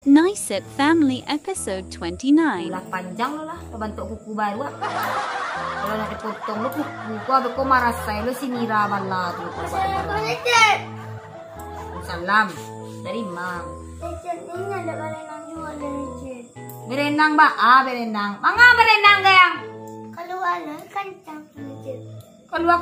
Nice Family episode 29. Ulah panjang lo lah, kebentuk kuku baru. Kalau nak dipotong lo kuku, aku marah saya lo si Mira bala tu. Salam dari Mam. Ini ada berenang juga dari Cik. Berenang ba? Berenang. Mangga berenang gayang. Kalau ada kancang Cik. Kalau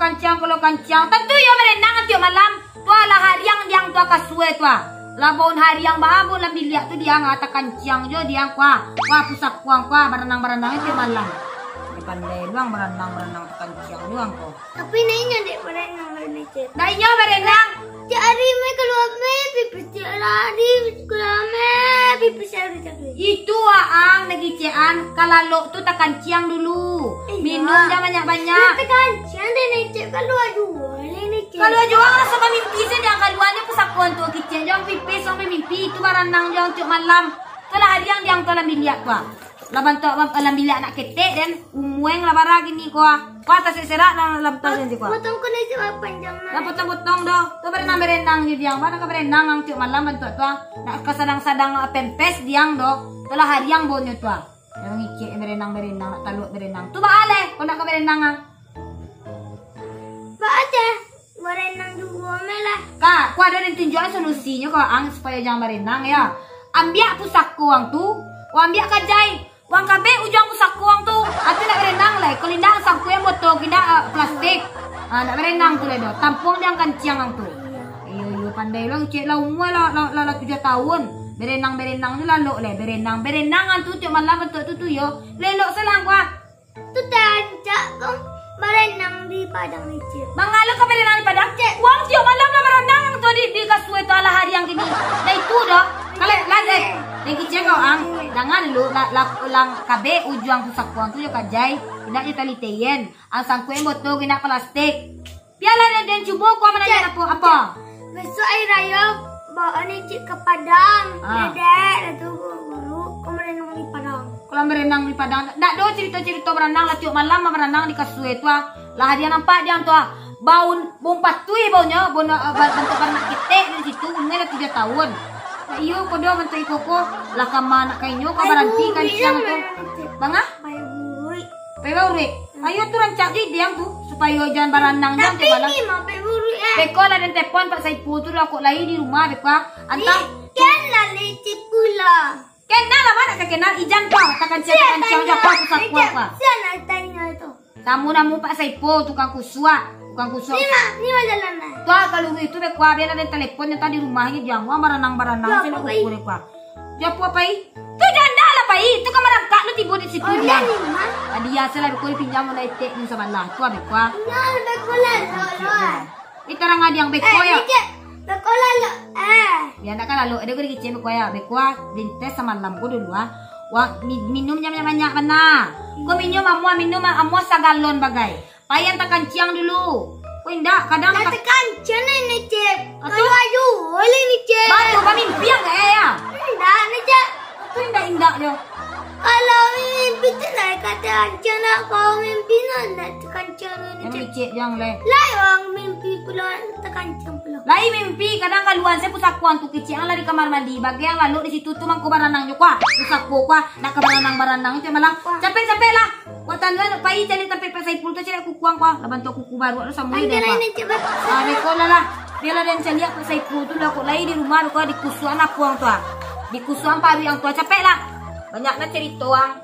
kancang. Tentu yo berenang tiap malam. Tua lah hariang diang tua kasue tua. Labon hariang babu lah biliak tu dia ngata kancang jo dia kuah pusak kuang kuah berenang itu malam. Di pandai luang berenang kancang luang ko. Tapi ini ada berenang dari Cik. Dainyo berenang. Cik hari me keluar me pipis Cik lari keluar me pipis hari Cik. Itu ang nagician kalalo tu tak kancang dulu. Minum jangan banyak-banyak. Tapi kancang dari Cik keluar dua ini Cik. Kalau jual lah sama mimpi saya dia kaluannya pesakuan tu kicen jangan pipis sampai mimpi itu berenang jangan cuk malam. Kalau hariang dia tu alam biliak tu. Laban tu alam biliak nak ketek dan umueng lah barang gini ko. Patah seserak dalam tangan je ko. Potong kena cuma panjang. Lah potong-potong doh. Tu berenang je diang. Barang ke berenang ang cuk malam bentuk tu. Nak kesadang-sadang pempes diang doh. Kalau hariang bonyo tu. Yang ngicik berenang nak taluk berenang. Tu baaleh kau nak ke berenang ah. Baca berenang juga me lah. Kak, ku ada tunjukan solusinya kau ang supaya jangan berenang ya. Ambil pusakku ang tu, ambil kajai. Wang kabe ujung pusakku ang tu. Atu nak berenang lah. Kalau tidak saku yang botol, tidak plastik. Nak berenang tu lah do. Tampung dia kancang ang tu. Iyo pandai lah. Cik lah umur lah 7 tahun. Berenang tu lalu le. Berenang ang tu cik malam bentuk tu yo. Lelok selang kuah. Tu tak kau berenang di padang ni Cik. Mangalo ka berenang di padang cik. Wang cik malam lah berenang ang tu di kasue tu ala hari yang gini. Dah itu dah. Kalau lagi, lagi cik kau ang. Jangan lu lang kabe ujung pusak kuang tu yo kajai. Tidak je tali teyen. Ang sangkuen botol kena plastik. Biarlah dia cuba kau menanya apa? Besok air raya bawa ni Cik ke Padang. Dedek dah tu guru kau berenang di Padang. Kalau berenang di padang, tak do cerita berenang lah tiap malam berenang di kasue tu. Lah dia nampak dia tu. Baun patui baunya, bentuk anak ketek di situ umurnya 3 tahun. Nah, iyo ko do bentuk ikoko lah kama nak kainyo ka berhenti kancang tu. Banga? Payah burui. Pegauri. Ayo tu rancak di diam tu supaya jangan berenang jam Tapi ke malam. ni mah payah burui Beko lah dan telepon Pak Saipu tu aku lagi di rumah beko. Antang Kan lah leceh pula. kenal lah mana kenal ijan kau tak kancang je kau pusat kuah kau. Saya nak tanya itu. Tamu pak Saipo tukang kusua. Ni mah jalan lah. Tua kalau itu beko biar ada teleponnya tadi rumahnya jangan berenang sih nak kukur kau. Japu apa i? Tu janda lah pai. Tu kamar kak lu tiba di situ dia. Ni mah. Tadi ya saya beko pinjam mulai tek ni sebelah tua beko. Nah, bekolan lah. Itu orang ada yang beko ya. Cik, bekolan lah. Ya nak kan lalu ada gue kecil beko ya. Beko bintes sama lam ko dulu ah. Wah minumnya banyak mana? Kau minum amua sagalon bagai. Payan tak kancang dulu. Kau indak kadang Nak kancang ni Cik. Kalau aju boleh ni Cik. batu pamimpi yang ya. Indah ni Cik. Kau indak dia. Kalau mimpi tu nak kata kancang nak kau mimpi nak kancang ni Yang Cik. licik yang le. Lai orang mimpi pula tak kancang pula. Lai mimpi kadang kaluan saya pusakuan tu kecil yang lari kamar mandi. Bagi yang lalu di situ tu mangko berenang juga. Pusakku kuah nak ke berenang itu malah capek lah. Watan lah pai cari tapi pasai pul tu cari aku kuang kuah. Laban tu kuku baru ada sama dia. Kancang ni Cik. Beko lah. Dia lah dan cari aku pasai pul tu lah aku lagi di rumah aku di kusuan aku kuang tu. Di kusuan pari yang tua capek lah. Banyak nak cerita ang.